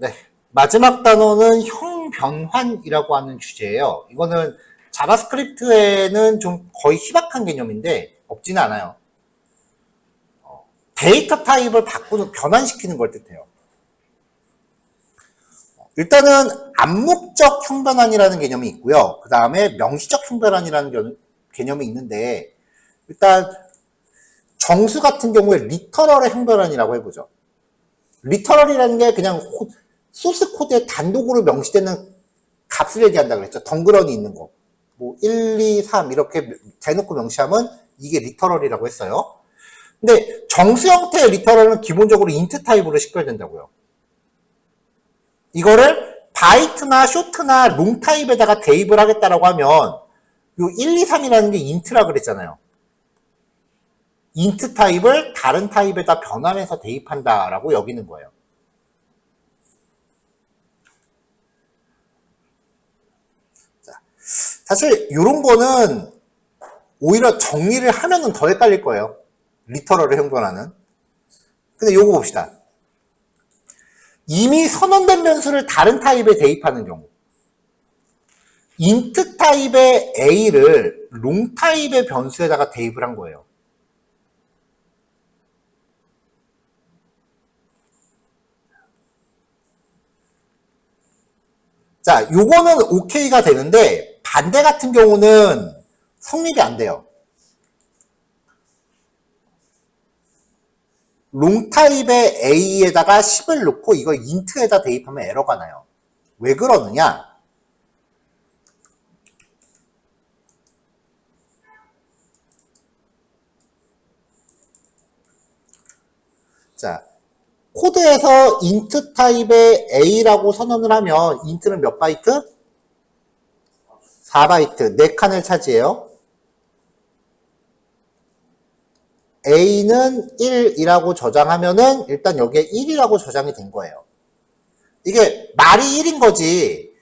네. 마지막 단어는 형변환이라고 하는 주제예요. 이거는 자바스크립트에는 좀 거의 희박한 개념인데 없지는 않아요. 데이터 타입을 바꾸는, 변환시키는 걸 뜻해요. 일단은 암묵적 형변환이라는 개념이 있고요. 그 다음에 명시적 형변환이라는 개념이 있는데, 일단 정수 같은 경우에 리터럴의 형변환이라고 해보죠. 리터럴이라는 게 그냥 소스 코드에 단독으로 명시되는 값을 얘기한다고 그랬죠. 덩그러니 있는 거. 뭐 1, 2, 3 이렇게 대놓고 명시하면 이게 리터럴이라고 했어요. 근데 정수 형태의 리터럴은 기본적으로 인트 타입으로 식별된다고요. 이거를 바이트나 쇼트나 롱 타입에다가 대입을 하겠다라고 하면 요 1, 2, 3이라는 게 인트라 그랬잖아요. 인트 타입을 다른 타입에다 변환해서 대입한다라고 여기는 거예요. 자, 사실 이런 거는 오히려 정리를 하면은 더 헷갈릴 거예요. 리터럴의 형변화는. 근데 요거 봅시다. 이미 선언된 변수를 다른 타입에 대입하는 경우. 인트 타입의 A를 롱 타입의 변수에다가 대입을 한 거예요. 자, 요거는 오케이가 되는데 반대 같은 경우는 성립이 안 돼요. 롱 타입의 A에다가 10을 넣고 이거 인트에다 대입하면 에러가 나요. 왜 그러느냐? 자, 코드에서 int 타입의 A라고 선언을 하면 int는 몇 바이트? 4바이트, 4칸을 차지해요. A는 1이라고 저장하면은 일단 여기에 1이라고 저장이 된 거예요. 이게 말이 1인 거지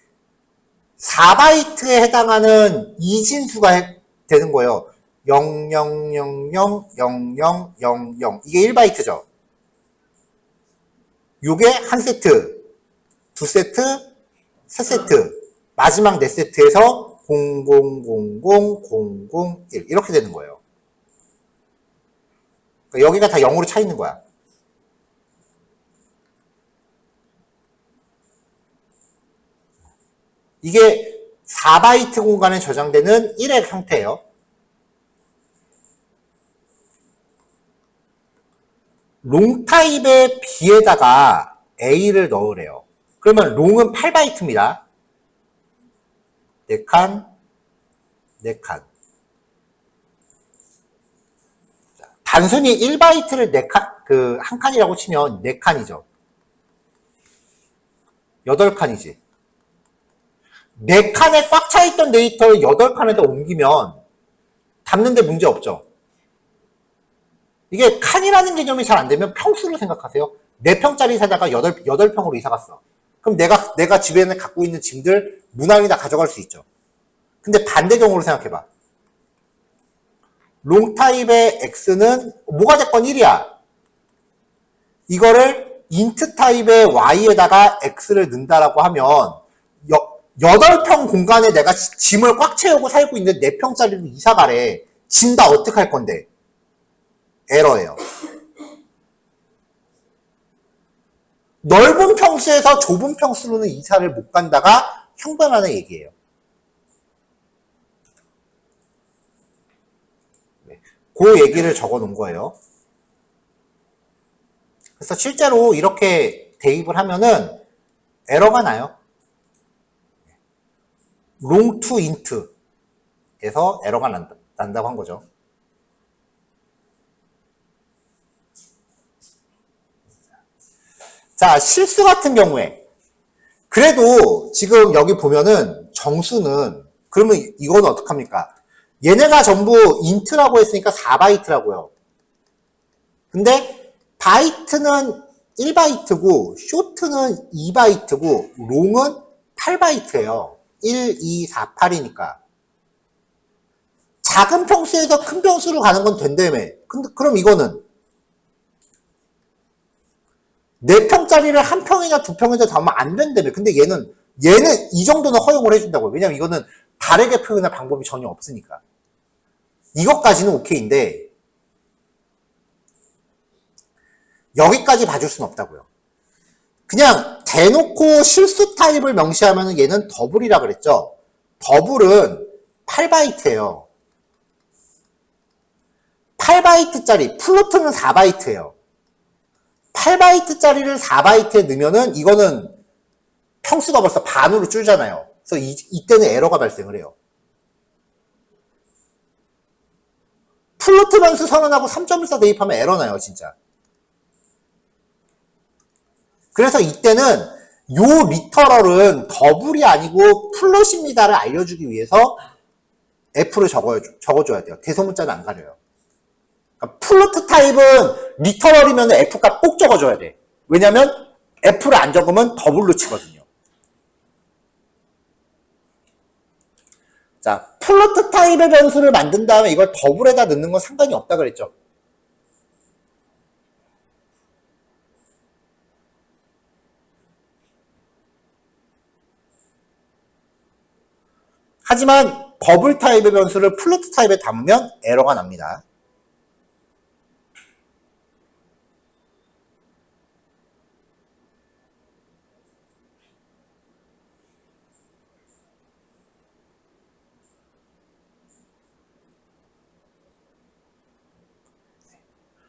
4바이트에 해당하는 이진수가 되는 거예요. 00000000 이게 1바이트죠. 요게 한 세트, 두 세트, 세 세트, 마지막 네 세트에서 0000001 이렇게 되는 거예요. 그러니까 여기가 다 0으로 차 있는 거야. 이게 4바이트 공간에 저장되는 1의 형태예요. 롱 타입의 B에다가 A를 넣으래요. 그러면 롱은 8바이트입니다. 4칸, 4칸. 단순히 1바이트를 4칸, 한 칸이라고 치면 4칸이죠. 8칸이지. 4칸에 꽉 차있던 데이터를 8칸에다 옮기면 담는데 문제 없죠. 이게 칸이라는 개념이 잘 안 되면 평수로 생각하세요. 4평짜리 사다가 8평으로 이사 갔어. 그럼 내가 집에 갖고 있는 짐들 무난히 다 가져갈 수 있죠. 근데 반대 경우로 생각해봐. 롱 타입의 X는 뭐가 됐건 1이야. 이거를 int 타입의 Y에다가 X를 넣는다라고 하면 8평 공간에 내가 짐을 꽉 채우고 살고 있는 4평짜리로 이사 가래. 짐 다 어떡할 건데? 에러예요. 넓은 평수에서 좁은 평수로는 이사를 못 간다가 형변환의 얘기예요. 그 얘기를 적어 놓은 거예요. 그래서 실제로 이렇게 대입을 하면은 에러가 나요. long to int에서 에러가 난다고 한 거죠. 자, 실수 같은 경우에 그래도 지금 여기 보면은 정수는 그러면 이거는 어떡합니까? 얘네가 전부 int라고 했으니까 4바이트라고요. 근데 바이트는 1바이트고 쇼트는 2바이트고 롱은 8바이트예요. 1, 2, 4, 8이니까. 작은 평수에서 큰 평수로 가는 건 된다며. 근데 그럼 이거는 4평짜리를 1평이나 2평이나 담으면 안 된다며. 근데 얘는 이 정도는 허용을 해준다고요. 왜냐면 이거는 다르게 표현할 방법이 전혀 없으니까. 이것까지는 오케이인데 여기까지 봐줄 수는 없다고요. 그냥 대놓고 실수 타입을 명시하면 얘는 더블이라 그랬죠. 더블은 8바이트예요. 8바이트짜리, 플로트는 4바이트예요. 8바이트짜리를 4바이트에 넣으면은 이거는 평수가 벌써 반으로 줄잖아요. 그래서 이때는 에러가 발생을 해요. 플로트 변수 선언하고 3.14 대입하면 에러 나요, 진짜. 그래서 이때는 요 리터럴은 더블이 아니고 플롯입니다를 알려주기 위해서 F를 적어줘야 돼요. 대소문자는 안 가려요. 그러니까 플로트 타입은 리터럴이면 F값 꼭 적어줘야 돼. 왜냐면 F를 안 적으면 더블로 치거든요. 자, 플로트 타입의 변수를 만든 다음에 이걸 더블에다 넣는 건 상관이 없다 그랬죠. 하지만 버블 타입의 변수를 플로트 타입에 담으면 에러가 납니다.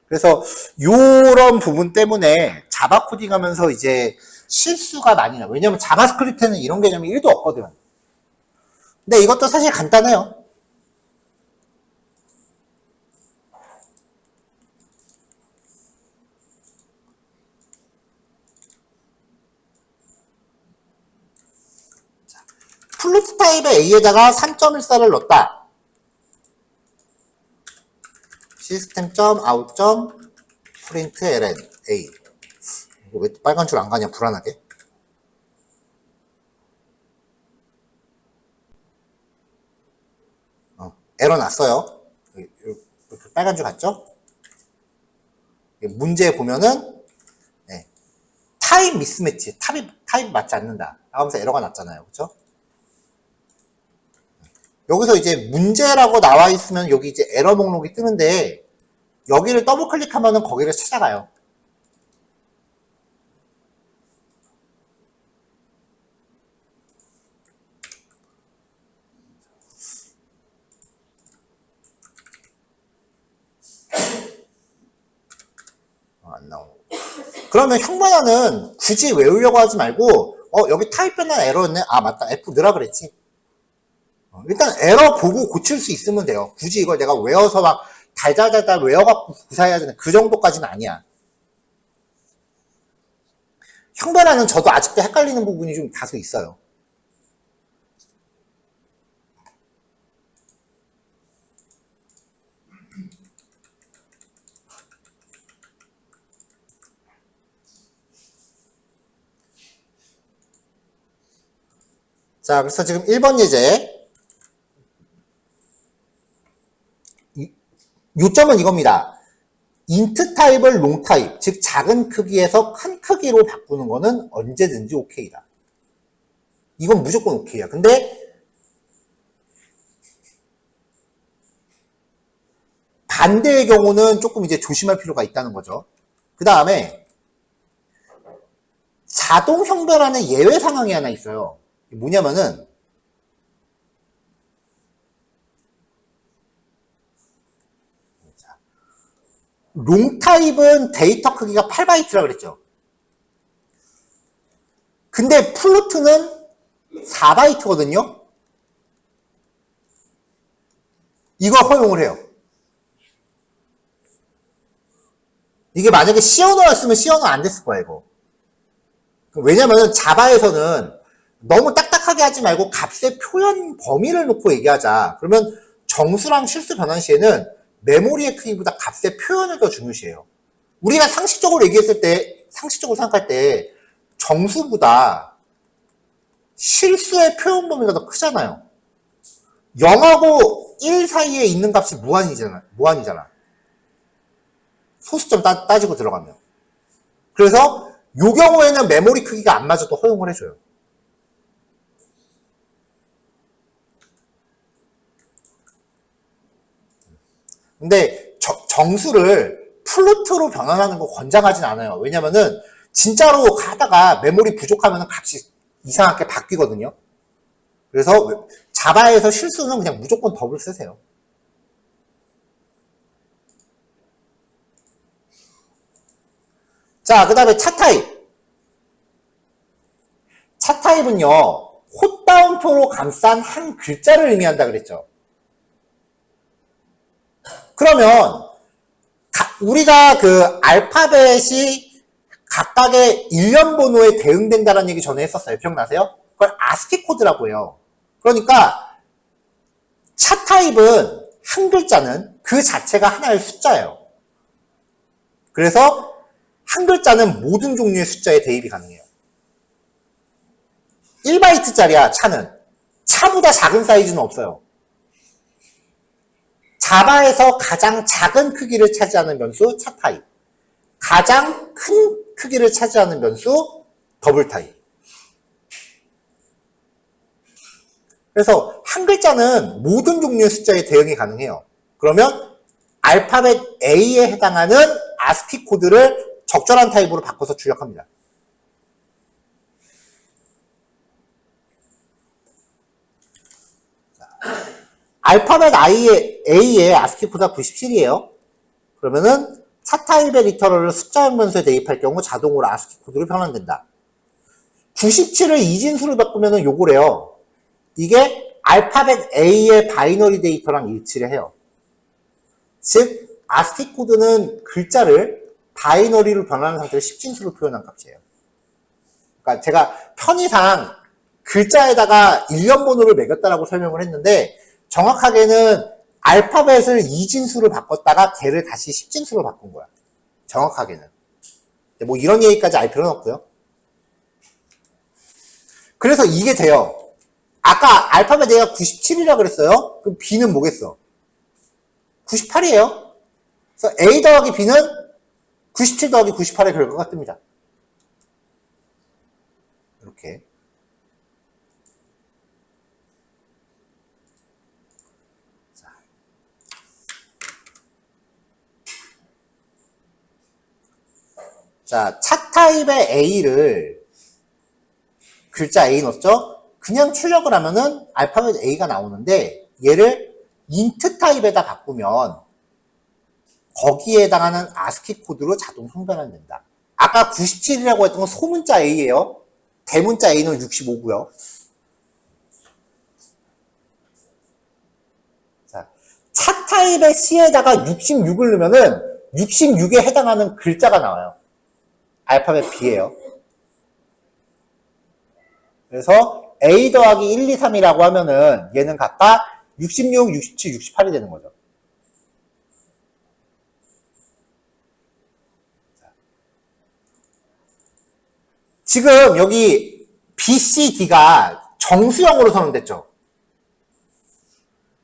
그래서 요런 부분 때문에 자바 코딩 하면서 이제 실수가 많이 나요. 왜냐면 자바스크립트는 이런 개념이 1도 없거든. 근데 이것도 사실 간단해요. 플루트 타입의 A에다가 3.14를 넣었다. system.out.println A. 이거 왜 빨간 줄 안 가냐, 불안하게. 에러 났어요. 빨간 줄 갔죠? 문제 보면은 타입 미스매치, 타입 맞지 않는다 하면서 에러가 났잖아요. 그쵸? 여기서 이제 문제라고 나와 있으면 여기 이제 에러 목록이 뜨는데 여기를 더블 클릭하면은 거기를 찾아가요. 안 나오고. 그러면 형반화는 굳이 외우려고 하지 말고 여기 타입 변환 에러였네. 아 맞다, F 넣으라 그랬지. 일단 에러 보고 고칠 수 있으면 돼요. 굳이 이걸 내가 외워서 막 달달달달 외워갖고 구사해야 되는 그 정도까지는 아니야. 형변화는 저도 아직도 헷갈리는 부분이 좀 다소 있어요. 자, 그래서 지금 1번 예제. 요점은 이겁니다. 인트 타입을 롱 타입, 즉 작은 크기에서 큰 크기로 바꾸는 거는 언제든지 오케이다. 이건 무조건 오케이야. 근데 반대의 경우는 조금 이제 조심할 필요가 있다는 거죠. 그 다음에 자동 형변환의 예외 상황이 하나 있어요. 뭐냐면은 롱 타입은 데이터 크기가 8바이트라 그랬죠. 근데 플루트는 4바이트거든요. 이거 허용을 해요. 이게 만약에 C 언어였으면 C 언어 안 됐을 거야, 이거. 왜냐면 자바에서는 너무 딱딱하게 하지 말고 값의 표현 범위를 놓고 얘기하자. 그러면 정수랑 실수 변환 시에는 메모리의 크기보다 값의 표현을 더 중요시해요. 우리가 상식적으로 얘기했을 때, 상식적으로 생각할 때 정수보다 실수의 표현 범위가 더 크잖아요. 0하고 1 사이에 있는 값이 무한이잖아. 소수점 따지고 들어가면. 그래서 이 경우에는 메모리 크기가 안 맞아도 허용을 해줘요. 근데 정수를 플루트로 변환하는 거 권장하진 않아요. 왜냐면은 진짜로 가다가 메모리 부족하면 값이 이상하게 바뀌거든요. 그래서 자바에서 실수는 그냥 무조건 더블 쓰세요. 자, 그 다음에 차 타입. 차 타입은요, 콧다운표로 감싼 한 글자를 의미한다 그랬죠. 그러면 우리가 그 알파벳이 각각의 일련 번호에 대응된다는 얘기 전에 했었어요. 기억나세요? 그걸 아스키 코드라고 해요. 그러니까 차 타입은 한 글자는 그 자체가 하나의 숫자예요. 그래서 한 글자는 모든 종류의 숫자에 대입이 가능해요. 1바이트짜리야, 차는. 차보다 작은 사이즈는 없어요. 자바에서 가장 작은 크기를 차지하는 변수 차 타입, 가장 큰 크기를 차지하는 변수 더블 타입. 그래서 한 글자는 모든 종류의 숫자에 대응이 가능해요. 그러면 알파벳 A에 해당하는 아스키 코드를 적절한 타입으로 바꿔서 출력합니다. 알파벳 A의 아스키 코드가 97이에요. 그러면은 차 타입의 리터럴을 숫자형 변수에 대입할 경우 자동으로 아스키 코드로 변환된다. 97을 이진수로 바꾸면은 요거래요. 이게 알파벳 A의 바이너리 데이터랑 일치를 해요. 즉 아스키 코드는 글자를 바이너리로 변환하는 상태로 10진수로 표현한 값이에요. 그러니까 제가 편의상 글자에다가 일련 번호를 매겼다라고 설명을 했는데 정확하게는 알파벳을 2진수로 바꿨다가 걔를 다시 10진수로 바꾼 거야. 정확하게는. 뭐 이런 얘기까지 알 필요는 없고요. 그래서 이게 돼요. 아까 알파벳 A가 97이라 그랬어요. 그럼 B는 뭐겠어? 98이에요. 그래서 A 더하기 B는 97 더하기 98의 결과가 뜹니다. 이렇게. 자, 차 타입의 A를 글자 A 넣었죠? 그냥 출력을 하면은 알파벳 A가 나오는데 얘를 인트 타입에다 바꾸면 거기에 해당하는 아스키 코드로 자동 형변환된다. 아까 97이라고 했던 건 소문자 A예요. 대문자 A는 65고요. 자, 차 타입의 C에다가 66을 넣으면은 66에 해당하는 글자가 나와요. 알파벳 B예요. 그래서 A 더하기 1, 2, 3이라고 하면은 얘는 각각 66, 67, 68이 되는 거죠. 지금 여기 B, C, D가 정수형으로 선언됐죠.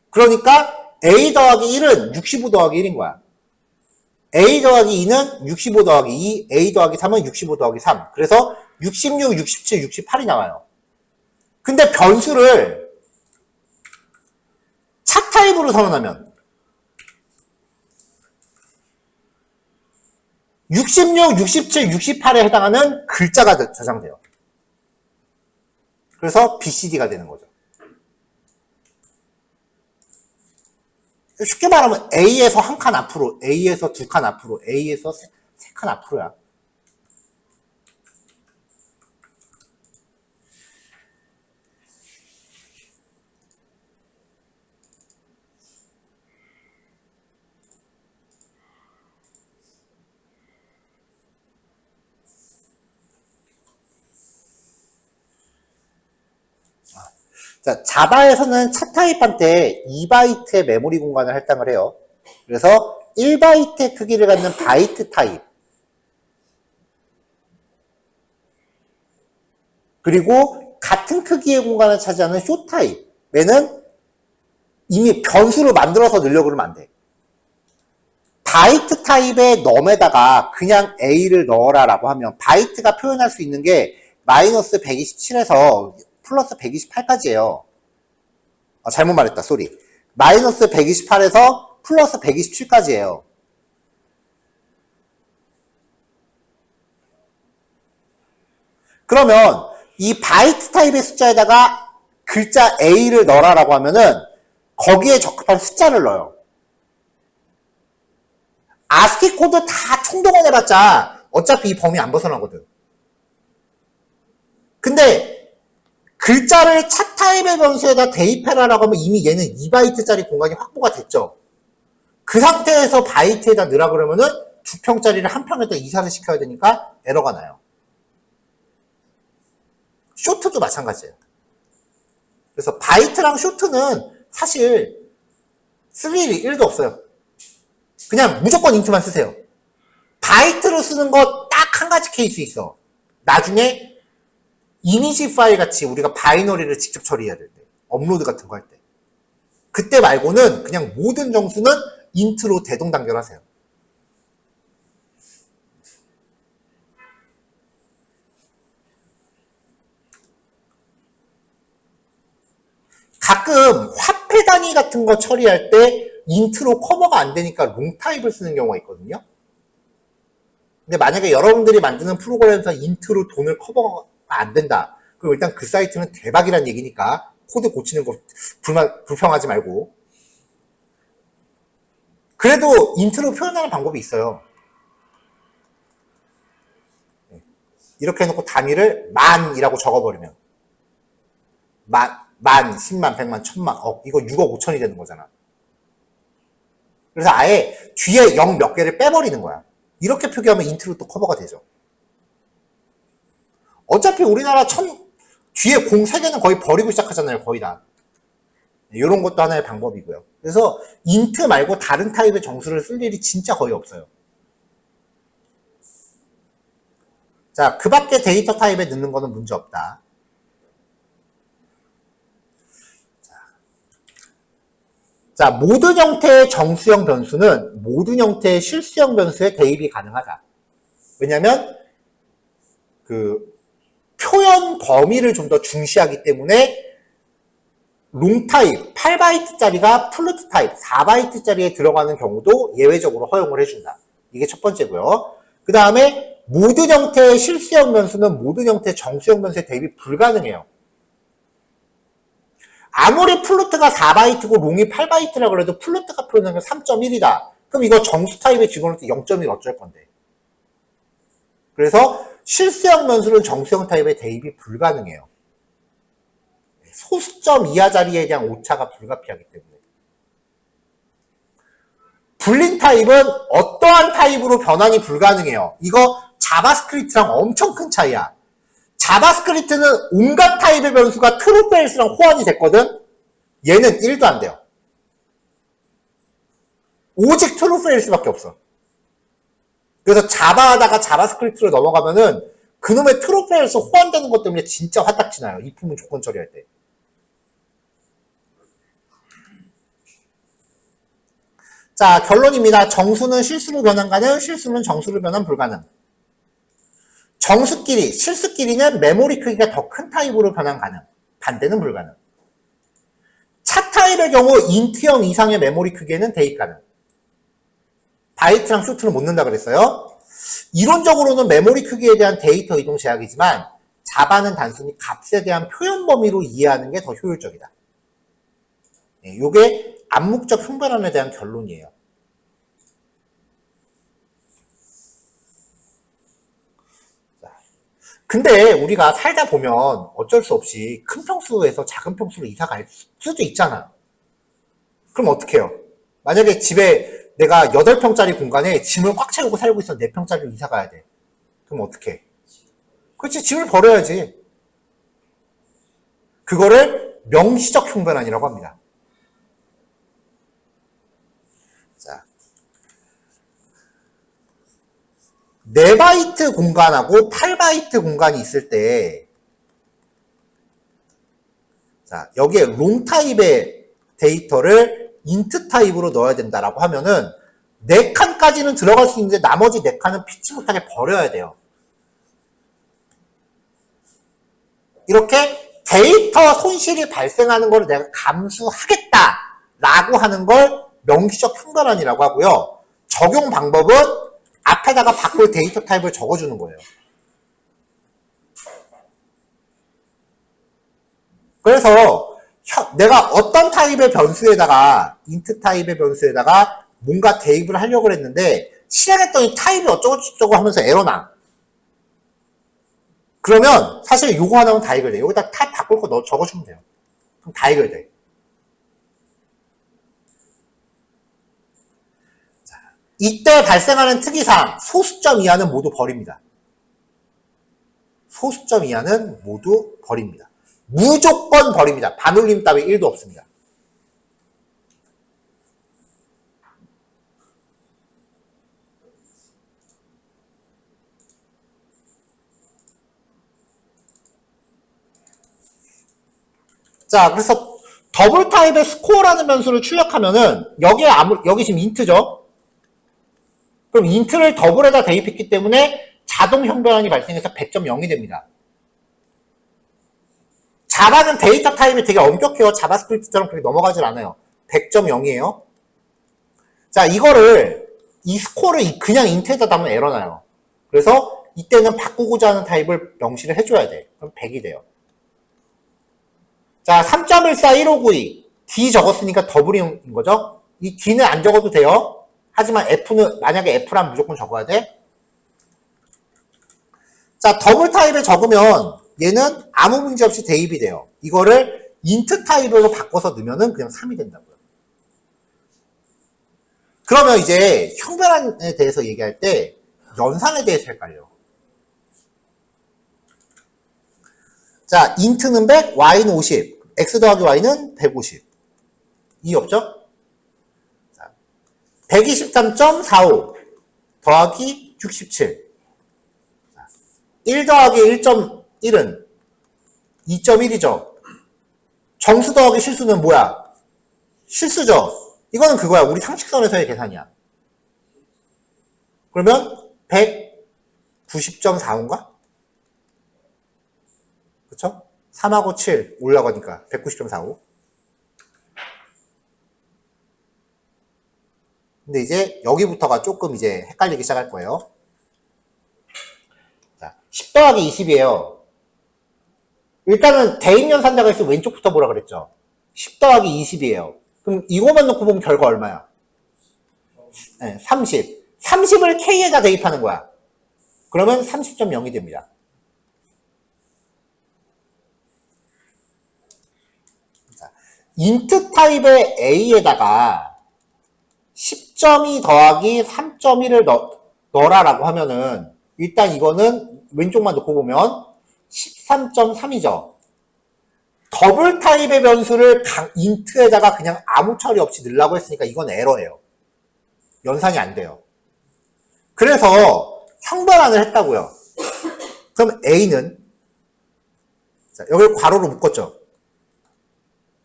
그러니까 A 더하기 1은 65 더하기 1인 거야. A 더하기 2는 65 더하기 2, A 더하기 3은 65 더하기 3. 그래서 66, 67, 68이 나와요. 근데 변수를 차 타입으로 선언하면 66, 67, 68에 해당하는 글자가 저장돼요. 그래서 BCD가 되는 거죠. 쉽게 말하면 A에서 한 칸 앞으로, A에서 두 칸 앞으로, A에서 세 칸 앞으로야. 자, 자바에서는 차 타입한테 2바이트의 메모리 공간을 할당을 해요. 그래서 1바이트의 크기를 갖는 바이트 타입, 그리고 같은 크기의 공간을 차지하는 쇼 타입에는 이미 변수로 만들어서 넣으려고 그러면 안 돼. 바이트 타입의 넘에다가 그냥 A를 넣어라라고 하면 바이트가 표현할 수 있는 게 마이너스 127에서 플러스 128까지예요. 잘못 말했다. 쏘리. 마이너스 128에서 플러스 127까지예요. 그러면 이 바이트 타입의 숫자에다가 글자 A를 넣어라라고 하면은 거기에 적합한 숫자를 넣어요. 아스키 코드 다 총동원해봤자 어차피 이 범위 안 벗어나거든. 근데 글자를 차 타입의 변수에다 대입해라라고 하면 이미 얘는 2바이트짜리 공간이 확보가 됐죠. 그 상태에서 바이트에다 넣으라 그러면은 2평짜리를 1평에다 이사를 시켜야 되니까 에러가 나요. 쇼트도 마찬가지예요. 그래서 바이트랑 쇼트는 사실 쓸 일이 1도 없어요. 그냥 무조건 인트만 쓰세요. 바이트로 쓰는 거 딱 한 가지 케이스 있어. 나중에 이미지 파일 같이 우리가 바이너리를 직접 처리해야 될 때, 업로드 같은 거 할 때. 그때 말고는 그냥 모든 정수는 인트로 대동단결하세요. 가끔 화폐 단위 같은 거 처리할 때 인트로 커버가 안 되니까 롱 타입을 쓰는 경우가 있거든요. 근데 만약에 여러분들이 만드는 프로그램에서 인트로 돈을 커버가 안 된다. 그럼 일단 그 사이트는 대박이란 얘기니까 코드 고치는 거 불평하지 말고. 그래도 인트로 표현하는 방법이 있어요. 이렇게 해놓고 단위를 만이라고 적어버리면 만, 10만, 100만, 1000만, 이거 6억 5천이 되는 거잖아. 그래서 아예 뒤에 0 몇 개를 빼버리는 거야. 이렇게 표기하면 인트로 또 커버가 되죠. 어차피 우리나라 뒤에 0 3개는 거의 버리고 시작하잖아요. 거의 다. 이런 것도 하나의 방법이고요. 그래서 인트 말고 다른 타입의 정수를 쓸 일이 진짜 거의 없어요. 자, 그 밖에 데이터 타입에 넣는 거는 문제 없다. 자, 모든 형태의 정수형 변수는 모든 형태의 실수형 변수에 대입이 가능하다. 왜냐면 그 표현 범위를 좀 더 중시하기 때문에 롱 타입 8바이트짜리가 플루트 타입 4바이트짜리에 들어가는 경우도 예외적으로 허용을 해준다. 이게 첫 번째고요. 그 다음에 모든 형태의 실수형 변수는 모든 형태의 정수형 변수에 대입이 불가능해요. 아무리 플루트가 4바이트고 롱이 8바이트라 그래도 플루트가 표현하면 3.1이다. 그럼 이거 정수 타입에 집어넣을 때 0.1 어쩔 건데. 그래서 실수형 변수는 정수형 타입에 대입이 불가능해요. 소수점 이하 자리에 대한 오차가 불가피하기 때문에. 불린 타입은 어떠한 타입으로 변환이 불가능해요. 이거 자바스크립트랑 엄청 큰 차이야. 자바스크립트는 온갖 타입의 변수가 트루페일스랑 호환이 됐거든? 얘는 1도 안 돼요. 오직 트루페일스밖에 없어. 그래서 자바 하다가 자바스크립트로 넘어가면은 그놈의 트루페일스 호환되는 것 때문에 진짜 화딱지 나요. 이 품은 조건 처리할 때. 자, 결론입니다. 정수는 실수로 변환 가능, 실수는 정수로 변환 불가능. 정수끼리, 실수끼리는 메모리 크기가 더 큰 타입으로 변환 가능. 반대는 불가능. 차 타입의 경우 인트형 이상의 메모리 크기에는 대입 가능. 바이트랑 쇼트는 못 넣는다 그랬어요. 이론적으로는 메모리 크기에 대한 데이터 이동 제약이지만 자바는 단순히 값에 대한 표현 범위로 이해하는 게 더 효율적이다. 이게 암묵적 흉변환에 대한 결론이에요. 근데 우리가 살다 보면 어쩔 수 없이 큰 평수에서 작은 평수로 이사 갈 수도 있잖아. 그럼 어떻게 해요? 만약에 집에 내가 8평짜리 공간에 짐을 꽉 채우고 살고 있어 4평짜리로 이사 가야 돼. 그럼 어떻게 해? 그렇지, 짐을 버려야지. 그거를 명시적 흉변환이라고 합니다. 자, 4바이트 공간하고 8바이트 공간이 있을 때, 자, 여기에 롱 타입의 데이터를 인트 타입으로 넣어야 된다라고 하면은 4칸까지는 들어갈 수 있는데 나머지 4칸은 피치 못하게 버려야 돼요. 이렇게 데이터 손실이 발생하는 걸 내가 감수하겠다라고 하는 걸 명시적 형변환이라고 하고요. 적용 방법은 앞에다가 바꿀 데이터 타입을 적어주는 거예요. 그래서 내가 어떤 타입의 변수에다가 int 타입의 변수에다가 뭔가 대입을 하려고 했는데 실행했더니 타입이 어쩌고저쩌고 하면서 에러나. 그러면 사실 요거 하나면 다 해결돼. 여기다 타입 바꿀 거 적어주면 돼요. 그럼 다 해결돼. 자, 이때 발생하는 특이사항 소수점 이하는 모두 버립니다. 소수점 이하는 모두 버립니다. 무조건 버립니다. 반올림 따위 1도 없습니다. 자, 그래서 더블 타입의 스코어라는 변수를 출력하면은 여기 지금 인트죠? 그럼 인트를 더블에다 대입했기 때문에 자동 형변환이 발생해서 100.0이 됩니다. 자바는 데이터 타입이 되게 엄격해요. 자바스크립트처럼 그렇게 넘어가질 않아요. 100.0이에요. 자, 이 스코어를 그냥 인트에다 담으면 에러나요. 그래서 이때는 바꾸고자 하는 타입을 명시를 해줘야 돼. 그럼 100이 돼요. 자, 3.141592 D 적었으니까 더블인 거죠. 이 D는 안 적어도 돼요. 하지만 F는 만약에 F라면 무조건 적어야 돼. 자, 더블 타입에 적으면 얘는 아무 문제 없이 대입이 돼요. 이거를 int 타입으로 바꿔서 넣으면은 그냥 3이 된다고요. 그러면 이제 형변환에 대해서 얘기할 때 연산에 대해서 헷갈려. 자, int는 100, y는 50, x 더하기 y는 150. 이 없죠? 123.45 더하기 67. 1 더하기 1.1은 2.1이죠. 정수 더하기 실수는 뭐야? 실수죠. 이거는 그거야. 우리 상식선에서의 계산이야. 그러면 190.45인가? 그쵸? 3하고 7 올라가니까 190.45. 근데 이제 여기부터가 조금 이제 헷갈리기 시작할 거예요. 자, 10 더하기 20이에요. 일단은 대입연산자가 있으면 왼쪽부터 보라 그랬죠. 10 더하기 20이에요. 그럼 이거만 놓고 보면 결과 얼마야? 네, 30. 30을 K에다 대입하는 거야. 그러면 30.0이 됩니다. 자, int 타입의 A에다가 10.2 더하기 3.1을 넣어라라고 하면은 일단 이거는 왼쪽만 놓고 보면 13.3이죠. 더블 타입의 변수를 int에다가 그냥 아무 처리 없이 넣으려고 했으니까 이건 에러예요. 연산이 안 돼요. 그래서 형변환을 했다고요. 그럼 A는 자, 여기를 괄호로 묶었죠.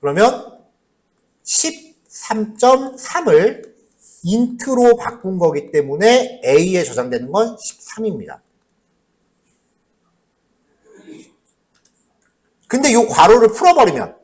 그러면 13.3을 int로 바꾼 거기 때문에 A에 저장되는 건 13입니다. 근데 이 괄호를 풀어버리면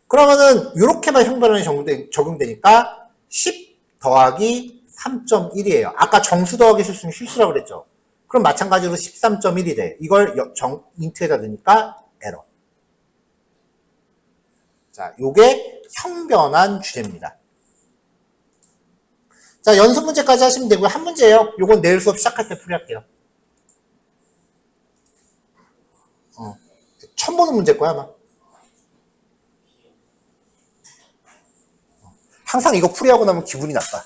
그러면은 이렇게만 형변환이 적용되니까 10 더하기 3.1이에요. 아까 정수 더하기 실수는 실수라고 그랬죠. 그럼 마찬가지로 13.1이 돼. 이걸 int에다 넣으니까 에러. 자, 요게 형변환 주제입니다. 자, 연습 문제까지 하시면 되고요. 한 문제예요. 요건 내일 수업 시작할 때 풀이할게요. 처음 보는 문제일 거야, 아마. 항상 이거 풀이하고 나면 기분이 나빠.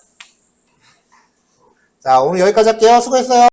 자, 오늘 여기까지 할게요. 수고했어요.